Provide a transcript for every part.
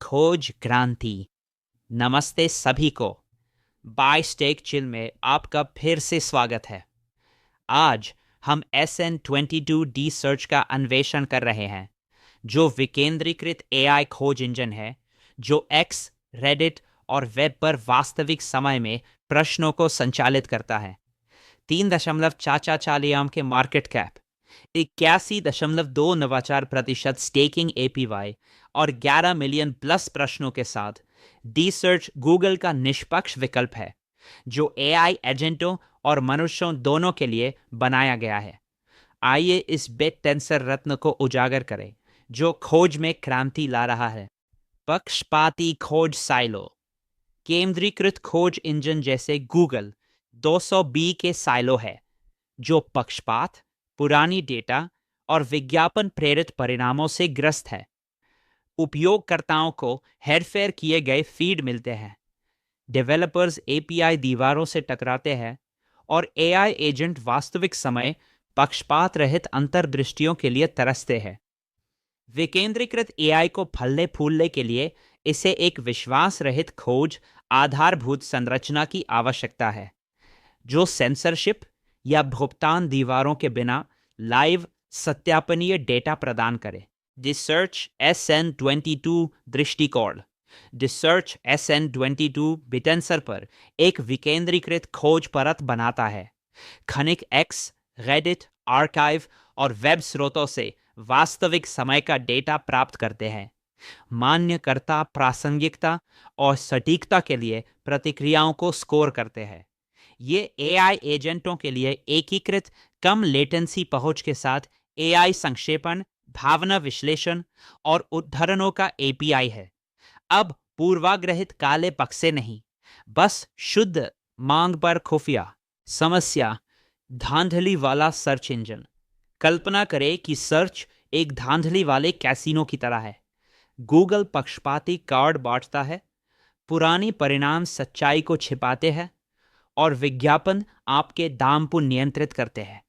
खोज क्रांति। नमस्ते सभी को। बाय स्टेक चिल में आपका फिर से स्वागत है। आज हम SN22D सर्च का अन्वेषण कर रहे हैं, जो विकेंद्रीकृत AI खोज इंजन है जो एक्स, रेडिट और वेब पर वास्तविक समय में प्रश्नों को संचालित करता है। 3.44 के मार्केट कैप, 81.2 नवाचार प्रतिशत स्टेकिंग APY और 11 मिलियन प्लस प्रश्नों के साथ डी सर्च गूगल का निष्पक्ष विकल्प है, जो AI एजेंटों और मनुष्यों दोनों के लिए बनाया गया है। आइए इस बिट टेंसर रत्न को उजागर करें, जो खोज में क्रांति ला रहा है। पक्षपाती खोज साइलो। केंद्रीकृत खोज इंजन जैसे गूगल 200B के साइलो है, जो पक्षपात, पुरानी डेटा और विज्ञापन प्रेरित परिणामों से ग्रस्त है। उपयोगकर्ताओं को हेरफेर किए गए फीड मिलते हैं। डेवलपर्स API दीवारों से टकराते हैं और AI एजेंट वास्तविक समय पक्षपात रहित अंतर्दृष्टियों के लिए तरसते हैं। विकेंद्रीकृत AI को फलने फूलने के लिए इसे एक विश्वास रहित खोज आधारभूत संरचना की आवश्यकता है, जो सेंसरशिप या भुगतान दीवारों के बिना लाइव सत्यापनीय डेटा प्रदान करे। डिसर्च SN22 दृष्टिकोण। डिसर्च SN22 बिटेंसर पर एक विकेंद्रीकृत खोज परत बनाता है। खनिक एक्स, रेडिट, आर्काइव और वेब स्रोतों से वास्तविक समय का डेटा प्राप्त करते हैं। मान्यकर्ता प्रासंगिकता और सटीकता के लिए प्रतिक्रियाओं को स्कोर करते हैं। ये AI एजेंटों के लिए एकीकृत कम लेटेंसी पहुंच के साथ AI संक्षेपण, भावना विश्लेषण और उद्धरणों का API है। अब पूर्वाग्रहित काले बक्से नहीं, बस शुद्ध मांग पर खुफिया समस्या धांधली वाला सर्च इंजन। कल्पना करें कि सर्च एक धांधली वाले कैसीनो की तरह है। गूगल पक्षपाती कार्ड बांटता है, पुरानी परिणाम सच्चाई को छिपाते हैं और विज्ञापन आपके दाम को नियंत्रित करते हैं।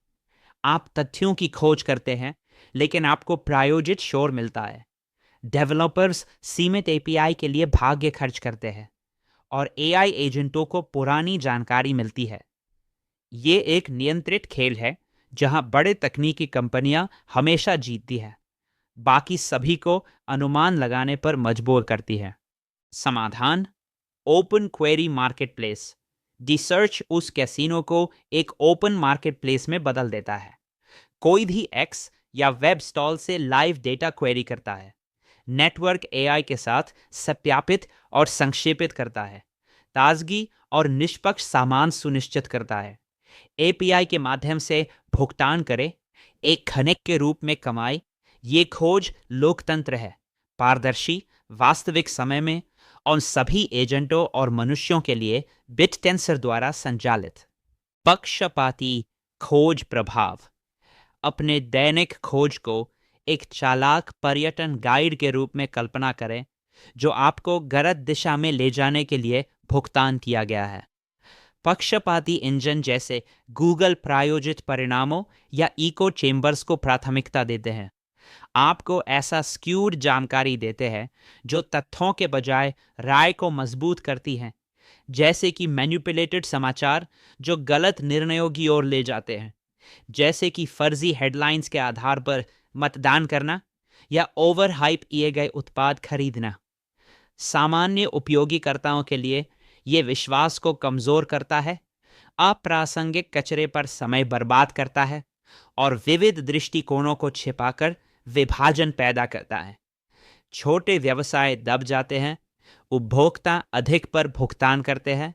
आप तथ्यों की खोज करते हैं, लेकिन आपको प्रायोजित शोर मिलता है। डेवलपर्स सीमित API के लिए भाग्य खर्च करते हैं और AI एजेंटों को पुरानी जानकारी मिलती है। ये एक नियंत्रित खेल है जहां बड़े तकनीकी कंपनियां हमेशा जीतती है, बाकी सभी को अनुमान लगाने पर मजबूर करती है। समाधान: ओपन क्वेरी मार्केटप्लेस। डिसर्च उस कैसीनो को एक ओपन मार्केटप्लेस में बदल देता है। कोई भी एक्स या वेब स्टॉल से लाइव डेटा क्वेरी करता है, नेटवर्क AI के साथ सत्यापित और संक्षेपित करता है, ताजगी और निष्पक्ष सामान सुनिश्चित करता है। API के माध्यम से भुगतान करे, एक खनिक के रूप में कमाए। ये खोज लोकतंत्र है, पारदर्शी, वास्तविक समय में और सभी एजेंटों और मनुष्यों के लिए बिट टेंसर द्वारा संचालित। पक्षपाती खोज प्रभाव। अपने दैनिक खोज को एक चालाक पर्यटन गाइड के रूप में कल्पना करें, जो आपको गलत दिशा में ले जाने के लिए भुगतान किया गया है। पक्षपाती इंजन जैसे गूगल प्रायोजित परिणामों या इको चेंबर्स को प्राथमिकता देते हैं। आपको ऐसा स्क्यूड जानकारी देते हैं जो तथ्यों के बजाय राय को मजबूत करती हैं, जैसे कि मैनिपुलेटेड समाचार जो गलत निर्णयों की ओर ले जाते हैं, जैसे कि फर्जी हेडलाइंस के आधार पर मतदान करना या ओवर हाइप किए गए उत्पाद खरीदना। सामान्य उपयोगीकर्ताओं के लिए ये विश्वास को कमजोर करता है, अप्रासंगिक कचरे पर समय बर्बाद करता है और विविध दृष्टिकोणों को छिपाकर विभाजन पैदा करता है। छोटे व्यवसाय दब जाते हैं, उपभोक्ता अधिक पर भुगतान करते हैं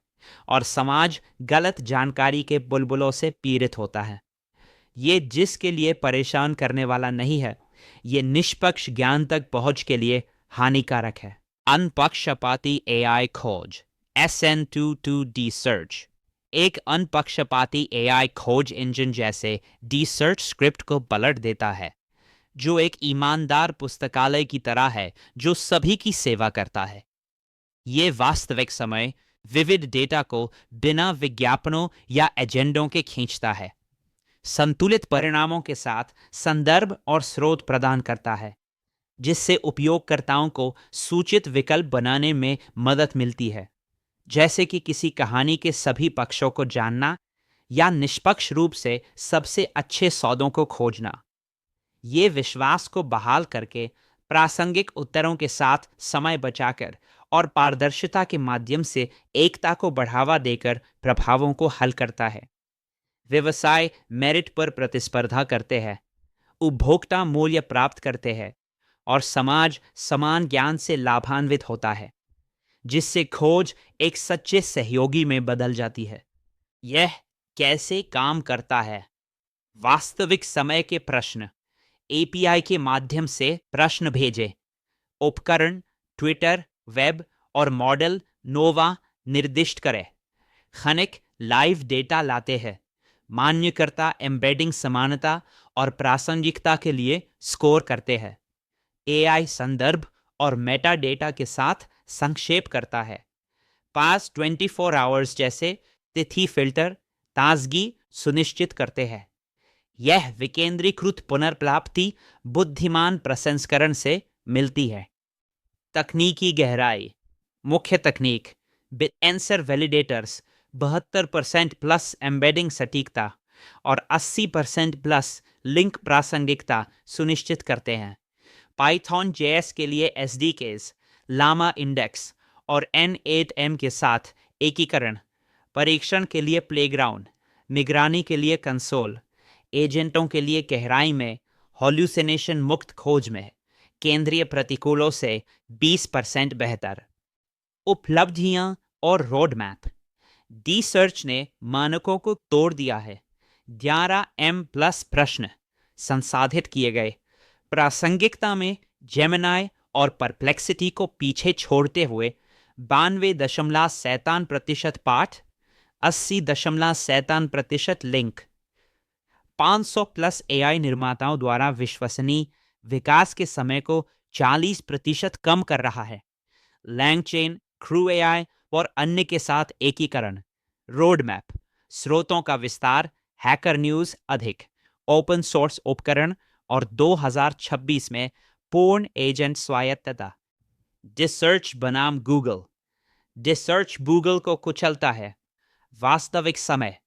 और समाज गलत जानकारी के बुलबुलों से पीड़ित होता है। ये जिसके लिए परेशान करने वाला नहीं है, ये निष्पक्ष ज्ञान तक पहुंच के लिए हानिकारक है। अनपक्षपाती AI खोज। SN22D सर्च एक अनपक्षपाती AI खोज इंजन जैसे डी सर्च स्क्रिप्ट को पलट देता है, जो एक ईमानदार पुस्तकालय की तरह है जो सभी की सेवा करता है। ये वास्तविक समय विविध डेटा को बिना विज्ञापनों या एजेंडों के खींचता है, संतुलित परिणामों के साथ संदर्भ और स्रोत प्रदान करता है, जिससे उपयोगकर्ताओं को सूचित विकल्प बनाने में मदद मिलती है, जैसे कि किसी कहानी के सभी पक्षों को जानना या निष्पक्ष रूप से सबसे अच्छे सौदों को खोजना। ये विश्वास को बहाल करके प्रासंगिक उत्तरों के साथ समय बचाकर और पारदर्शिता के माध्यम से एकता को बढ़ावा देकर प्रभावों को हल करता है। व्यवसाय मेरिट पर प्रतिस्पर्धा करते हैं, उपभोक्ता मूल्य प्राप्त करते हैं और समाज समान ज्ञान से लाभान्वित होता है, जिससे खोज एक सच्चे सहयोगी में बदल जाती है। यह कैसे काम करता है? वास्तविक समय के प्रश्न, एपीआई के माध्यम से प्रश्न भेजें। उपकरण ट्विटर, वेब और मॉडल नोवा निर्दिष्ट करें। खनिक लाइव डेटा लाते हैं। मान्यकर्ता एम्बेडिंग समानता और प्रासंगिकता के लिए स्कोर करते हैं। एआई संदर्भ और मेटा डेटा के साथ संक्षेप करता है। पास 24 आवर्स जैसे तिथि फिल्टर ताजगी सुनिश्चित करते हैं। यह विकेंद्रीकृत पुनर्प्राप्ति बुद्धिमान प्रसंस्करण से मिलती है। तकनीकी गहराई। मुख्य तकनीक आंसर वैलिडेटर्स 72% प्लस एम्बेडिंग सटीकता और 80% प्लस लिंक प्रासंगिकता सुनिश्चित करते हैं। पाइथन जेएस के लिए एसडीकेस, लामा इंडेक्स और N8M के साथ एकीकरण, परीक्षण के लिए प्लेग्राउंड, निगरानी के लिए कंसोल, एजेंटों के लिए गहराई में, हॉल्यूसिनेशन मुक्त खोज में, केंद्रीय प्रतिकूलों से 20% बेहतर। उपलब्धियां और रोड मैप। डी सर्च ने मानकों को तोड़ दिया है। 11M+ प्रश्न संसाधित किए गए। प्रासंगिकता में जेमिनाई और परप्लेक्सिटी को पीछे छोड़ते हुए 92.57% पाठ, 80.57% लिंक। 500+ एआई निर्माताओं द्वारा विश्वसनीय विकास के समय को 40% कम कर रहा है। लैंगचेन, क्रू एआई और अन्य के साथ एकीकरण। रोड मैप, स्रोतों का विस्तार, हैकर न्यूज अधिक, ओपन सोर्स उपकरण और 2026 में पूर्ण एजेंट स्वायत्तता। डिसर्च बनाम गूगल। डिसर्च गूगल को कुचलता है। वास्तविक समय,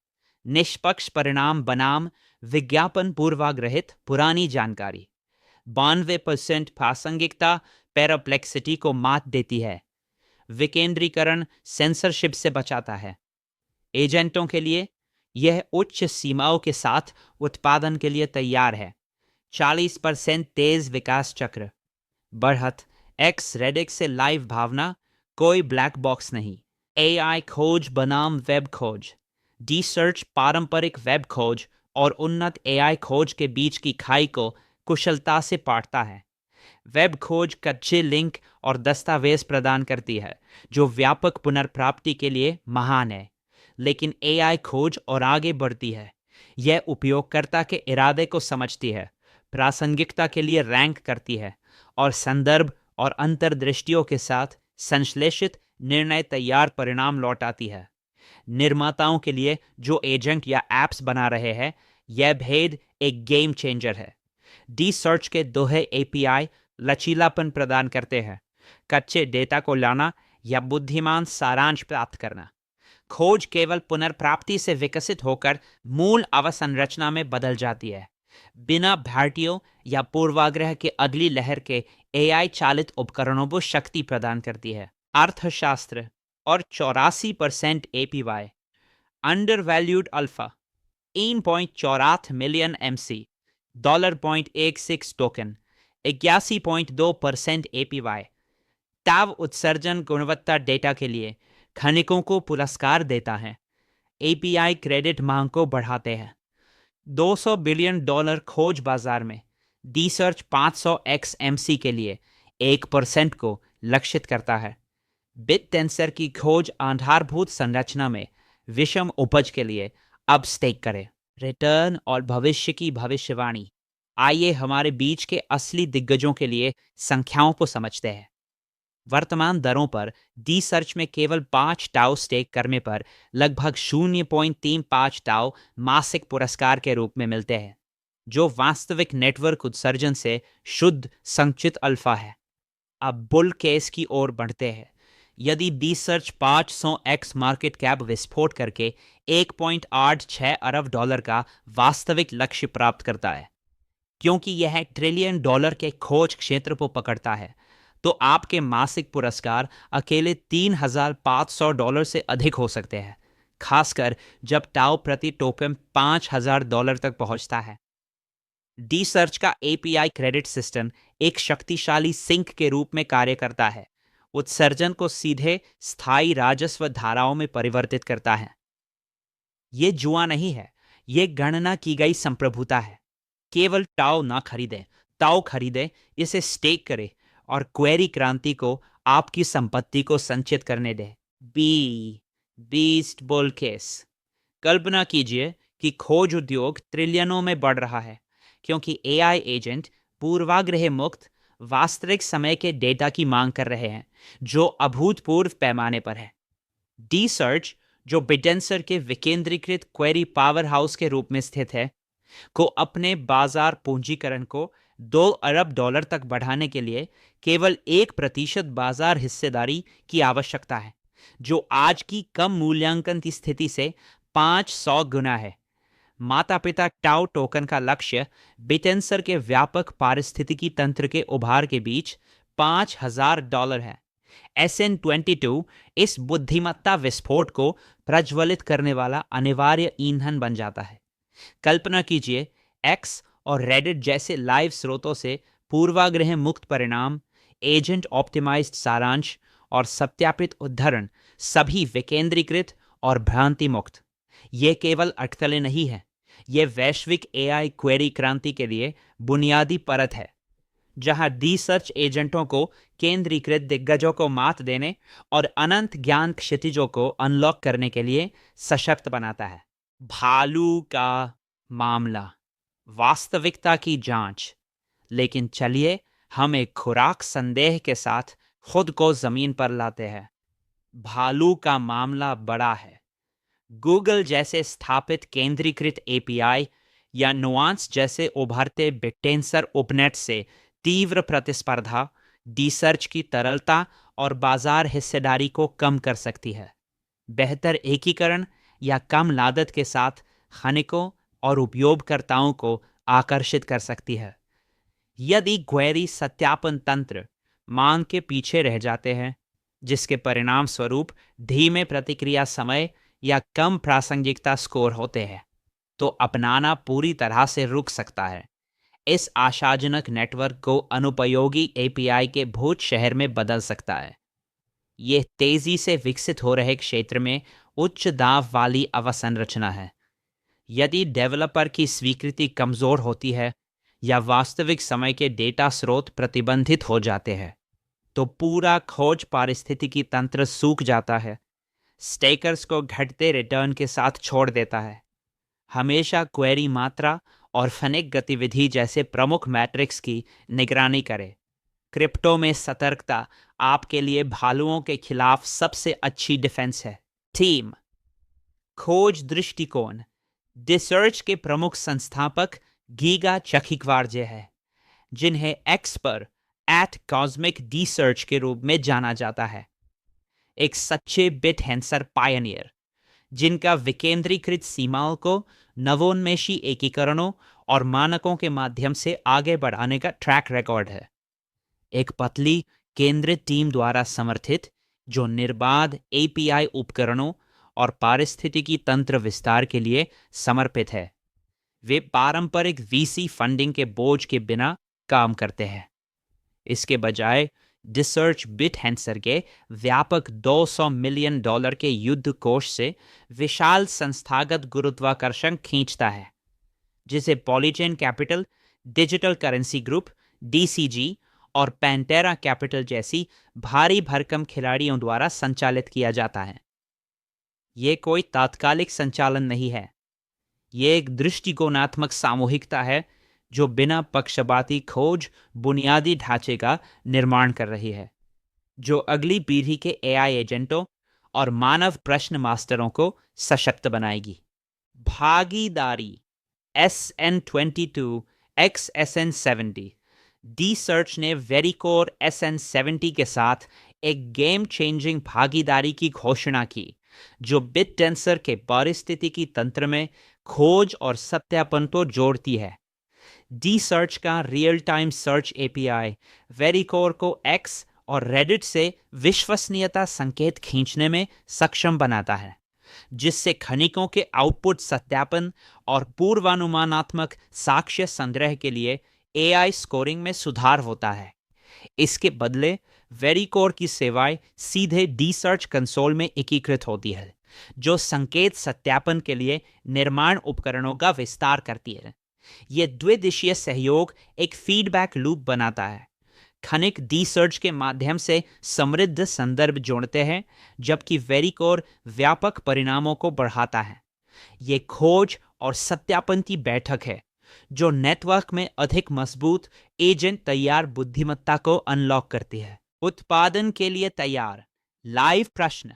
निष्पक्ष परिणाम बनाम विज्ञापन पूर्वाग्रहित पुरानी जानकारी। 92% प्रासंगिकता पैराप्लेक्सिटी को मात देती है। विकेंद्रीकरण सेंसरशिप से बचाता है। एजेंटों के लिए यह उच्च सीमाओं के साथ उत्पादन के लिए तैयार है। 40% तेज विकास चक्र। बढ़त एक्स रेडिक्स से लाइव भावना, कोई ब्लैक बॉक्स नहीं। एआई खोज बनाम वेब खोज। डी सर्च पारंपरिक वेब खोज और उन्नत एआई खोज के बीच की खाई को कुशलता से पाटता है। वेब खोज कच्चे लिंक और दस्तावेज प्रदान करती है, जो व्यापक पुनर्प्राप्ति के लिए महान है। लेकिन एआई खोज और आगे बढ़ती है। यह उपयोगकर्ता के इरादे को समझती है, प्रासंगिकता के लिए रैंक करती है और संदर्भ और अंतर्दृष्टियों के साथ संश्लेषित निर्णय तैयार परिणाम लौटाती है। निर्माताओं के लिए जो एजेंट या एप्स बना रहे हैं, यह भेद एक गेम चेंजर है। डी सर्च के दोहे एपीआई लचीलापन प्रदान करते हैं, कच्चे डेटा को लाना या बुद्धिमान सारांश प्राप्त करना। खोज केवल पुनर्प्राप्ति से विकसित होकर मूल अवसंरचना में बदल जाती है, बिना भ्रांतियों या पूर्वाग्रह के। अगली लहर के एआई चालित उपकरणों को शक्ति प्रदान करती है। अर्थशास्त्र और 84% APY. Under valued alpha 3.84 million MC, $0.16 token, 81.2% APY. ताव उत्सर्जन गुणवत्ता डेटा के लिए खनिकों को पुरस्कार देता है। एपीआई क्रेडिट मांग को बढ़ाते हैं। $200 बिलियन खोज बाजार में डी सर्च 500x MC के लिए 1% को लक्षित करता है। बिट टेंसर की खोज आधारभूत संरचना में विषम उपज के लिए अब स्टेक करें। रिटर्न और भविष्य की भविष्यवाणी। आइए हमारे बीच के असली दिग्गजों के लिए संख्याओं को समझते हैं। वर्तमान दरों पर डी सर्च में केवल 5 टाउ स्टेक करने पर लगभग 0.35 टाउ मासिक पुरस्कार के रूप में मिलते हैं। जो वास्तविक नेटवर्क उत्सर्जन से शुद्ध संचित अल्फा है। अब बुल केस की ओर बढ़ते हैं। यदि D search 500x market cap विस्फोट करके 1.86 अरब डॉलर का वास्तविक लक्ष्य प्राप्त करता है, क्योंकि यह ट्रिलियन डॉलर के खोज क्षेत्र को पकड़ता है, तो आपके मासिक पुरस्कार अकेले $3,500 से अधिक हो सकते हैं, खासकर जब टाउ प्रति टोकन $5,000 तक पहुंचता है। डी सर्च का एपीआई क्रेडिट सिस्टम एक शक्तिशाली सिंक के रूप में कार्य करता है, उत्सर्जन को सीधे स्थायी राजस्व धाराओं में परिवर्तित करता है। ये जुआ नहीं है, ये गणना की गई संप्रभुता है। केवल टाउ ना खरीदें, ताओ खरीदें, इसे स्टेक करें और क्वेरी क्रांति को आपकी संपत्ति को संचित करने दें। Beast bull case. कल्पना कीजिए कि खोज उद्योग ट्रिलियनों में बढ़ रहा है, क्योंकि एआई एजेंट पूर्वाग्रह मुक्त वास्तविक समय के डेटा की मांग कर रहे हैं, जो अभूतपूर्व पैमाने पर है। डी सर्च, जो बिटेंसर के विकेंद्रीकृत क्वेरी पावर हाउस के रूप में स्थित है, को अपने बाजार पूंजीकरण को $2 अरब तक बढ़ाने के लिए केवल 1% बाजार हिस्सेदारी की आवश्यकता है, जो आज की कम मूल्यांकन की स्थिति से 500 गुना है। माता पिता टाउ टोकन का लक्ष्य बिटेंसर के व्यापक पारिस्थितिकी तंत्र के उभार के बीच $5,000 है। SN22 इस बुद्धिमत्ता विस्फोट को प्रज्वलित करने वाला अनिवार्य ईंधन बन जाता है। कल्पना कीजिए, एक्स और रेडिट जैसे लाइव स्रोतों से पूर्वाग्रह मुक्त परिणाम, एजेंट ऑप्टिमाइज्ड सारांश और सत्यापित उद्धरण सभी विकेंद्रीकृत और भ्रांति मुक्त। ये केवल अटकलें नहीं है, ये वैश्विक एआई क्वेरी क्रांति के लिए बुनियादी परत है, जहां डी सर्च एजेंटों को केंद्रीकृत दिग्गजों को मात देने और अनंत ज्ञान क्षितिजों को अनलॉक करने के लिए सशक्त बनाता है। भालू का मामला, वास्तविकता की जांच। लेकिन चलिए हम एक खुराक संदेह के साथ खुद को जमीन पर लाते हैं। भालू का मामला बड़ा है। गूगल जैसे स्थापित केंद्रीकृत एपीआई या नुआंस जैसे उभरते बिटेंसर उपनेट से तीव्र प्रतिस्पर्धा डी सर्च की तरलता और बाजार हिस्सेदारी को कम कर सकती है। बेहतर एकीकरण या कम लागत के साथ खनिकों और उपयोगकर्ताओं को आकर्षित कर सकती है। यदि क्वेरी सत्यापन तंत्र मांग के पीछे रह जाते हैं, जिसके परिणाम स्वरूप धीमे प्रतिक्रिया समय या कम प्रासंगिकता स्कोर होते हैं, तो अपनाना पूरी तरह से रुक सकता है। इस आशाजनक नेटवर्क को अनुपयोगी एपीआई के भूत शहर में बदल सकता है। यह तेजी से विकसित हो रहे क्षेत्र में उच्च दाव वाली अवसंरचना है। यदि डेवलपर की स्वीकृति कमजोर होती है या वास्तविक समय के डेटा स्रोत प्रतिबंधित हो जाते हैं, तो पूरा खोज पारिस्थितिकी तंत्र सूख जाता है, स्टेकर्स को घटते रिटर्न के साथ छोड़ देता है। हमेशा क्वेरी मात्रा और फनिक गतिविधि जैसे प्रमुख मैट्रिक्स की निगरानी करें। क्रिप्टो में सतर्कता आपके लिए भालुओं के खिलाफ सबसे अच्छी डिफेंस है। थीम, खोज दृष्टिकोण। डिसर्च के प्रमुख संस्थापक गीगा चखिकवारजे है, जिन्हें एक्स पर @cosmic डिसर्च के रूप में जाना जाता है। एक सच्चे बिट हैंसर पायनियर, जिनका विकेंद्रीकृत सीमाओं को नवोन्मेषी एकीकरणों और मानकों के माध्यम से आगे बढ़ाने का ट्रैक रिकॉर्ड है। एक पतली केंद्रित टीम द्वारा समर्थित, जो निर्बाध एपीआई उपकरणों और पारिस्थितिकी तंत्र विस्तार के लिए समर्पित है। वे पारंपरिक वीसी फंडिंग के बोझ के बिना काम करते हैं। इसके बजाय डिसर्च बिट हैंसर के व्यापक $200 मिलियन के युद्ध कोष से विशाल संस्थागत गुरुत्वाकर्षण खींचता है, जिसे Polychain Capital, digital currency group DCG और पैंटेरा कैपिटल जैसी भारी भरकम खिलाड़ियों द्वारा संचालित किया जाता है। यह कोई तात्कालिक संचालन नहीं है, यह एक दृष्टिकोणात्मक सामूहिकता है जो बिना पक्षपाती खोज बुनियादी ढांचे का निर्माण कर रही है, जो अगली पीढ़ी के एआई एजेंटों और मानव प्रश्न मास्टरों को सशक्त बनाएगी। भागीदारी, SN22 X SN70। D search ने वेरिकोर SN70 के साथ एक गेम चेंजिंग भागीदारी की घोषणा की, जो बिट टेंसर के पारिस्थितिकी तंत्र में खोज और सत्यापन को जोड़ती है। डी सर्च का रियल टाइम सर्च एपीआई वेरिकोर को एक्स और रेडिट से विश्वसनीयता संकेत खींचने में सक्षम बनाता है, जिससे खनिकों के आउटपुट सत्यापन और पूर्वानुमानात्मक साक्ष्य संग्रह के लिए एआई स्कोरिंग में सुधार होता है। इसके बदले वेरिकोर की सेवाएं सीधे डी सर्च कंसोल में एकीकृत होती है, जो संकेत सत्यापन के लिए निर्माण उपकरणों का विस्तार करती है। यह द्विदिशीय सहयोग एक फीडबैक लूप बनाता है। खनिक डी सर्च के माध्यम से समृद्ध संदर्भ जोड़ते हैं, जबकि वेरिकोर व्यापक परिणामों को बढ़ाता है। यह खोज और सत्यापन की बैठक है, जो नेटवर्क में अधिक मजबूत एजेंट तैयार बुद्धिमत्ता को अनलॉक करती है। उत्पादन के लिए तैयार। लाइव प्रश्न,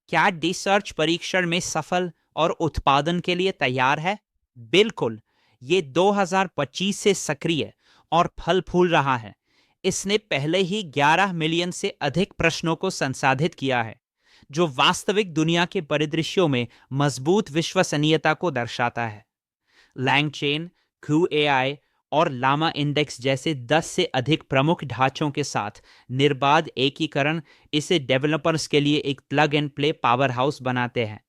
क्या डी सर्च परीक्षण में सफल और उत्पादन के लिए तैयार है? बिल्कुल, ये 2025 से सक्रिय और फल फूल रहा है। इसने पहले ही 11 मिलियन से अधिक प्रश्नों को संसाधित किया है, जो वास्तविक दुनिया के परिदृश्यों में मजबूत विश्वसनीयता को दर्शाता है। लैंगचेन, QAI और लामा इंडेक्स जैसे 10 से अधिक प्रमुख ढांचों के साथ निर्बाध एकीकरण इसे डेवलपर्स के लिए एक plug and play power house बनाते हैं।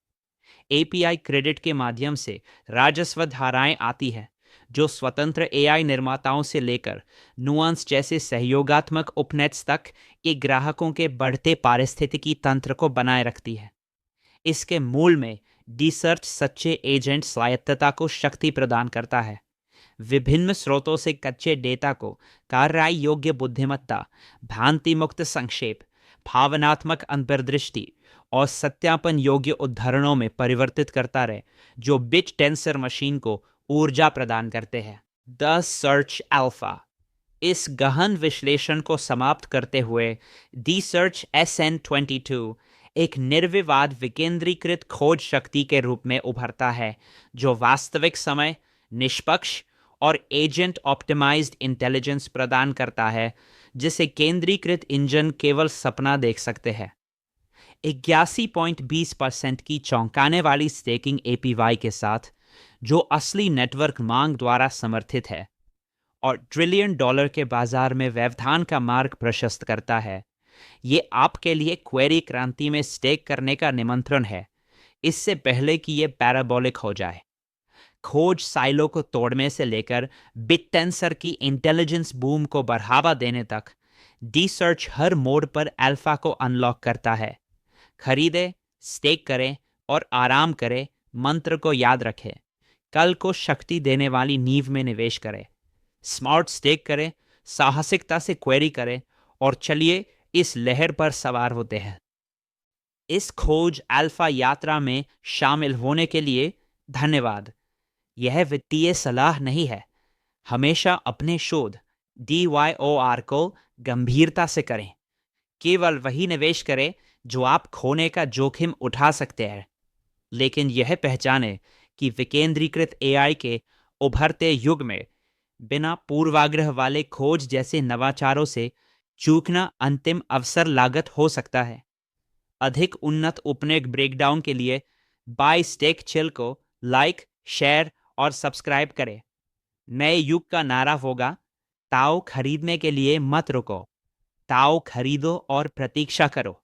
API क्रेडिट के माध्यम से राजस्व धाराएं आती है, जो स्वतंत्र AI निर्माताओं से लेकर नुआंस जैसे सहयोगात्मक उपनेट्स तक के ग्राहकों के बढ़ते पारिस्थितिकी तंत्र को बनाए रखती है। इसके मूल में डी सर्च सच्चे एजेंट स्वायत्तता को शक्ति प्रदान करता है। विभिन्न स्रोतों से कच्चे डेटा को कार्रवाई योग्य बुद्धिमत्ता, भ्रांति मुक्त संक्षेप, भावनात्मक अंतर्दृष्टि और सत्यापन योग्य उदाहरणों में परिवर्तित करता रहे, जो बिट टेंसर मशीन को ऊर्जा प्रदान करते हैं। The search alpha. इस गहन विश्लेषण को समाप्त करते हुए डी सर्च SN22 एक निर्विवाद विकेंद्रीकृत खोज शक्ति के रूप में उभरता है, जो वास्तविक समय, निष्पक्ष और एजेंट ऑप्टिमाइज्ड इंटेलिजेंस प्रदान करता है, जिसे केंद्रीकृत इंजन केवल सपना देख सकते हैं। 81.20% की चौंकाने वाली स्टेकिंग APY के साथ, जो असली नेटवर्क मांग द्वारा समर्थित है और ट्रिलियन डॉलर के बाजार में व्यवधान का मार्ग प्रशस्त करता है, ये आपके लिए क्वेरी क्रांति में स्टेक करने का निमंत्रण है, इससे पहले कि ये पैराबोलिक हो जाए। खोज साइलो को तोड़ने से लेकर बिट टेंसर की इंटेलिजेंस बूम को बढ़ावा देने तक, डी सर्च हर मोड पर अल्फा को अनलॉक करता है। खरीदें, स्टेक करें और आराम करें। मंत्र को याद रखें, कल को शक्ति देने वाली नींव में निवेश करें। स्मार्ट स्टेक करें, साहसिकता से क्वेरी करें और चलिए इस लहर पर सवार होते हैं। इस खोज अल्फा यात्रा में शामिल होने के लिए धन्यवाद। यह वित्तीय सलाह नहीं है। हमेशा अपने शोध DYOR को गंभीरता से करें। केवल वही निवेश करें जो आप खोने का जोखिम उठा सकते हैं, लेकिन यह पहचानें कि विकेंद्रीकृत AI के उभरते युग में बिना पूर्वाग्रह वाले खोज जैसे नवाचारों से चूकना अंतिम अवसर लागत हो सकता है। अधिक उन्नत उपनेक ब्रेकडाउन के लिए बाय स्टेक चिल को लाइक, शेयर और सब्सक्राइब करें। नए युग का नारा होगा, ताओ खरीदने के लिए मत रुको, ताओ खरीदो और प्रतीक्षा करो।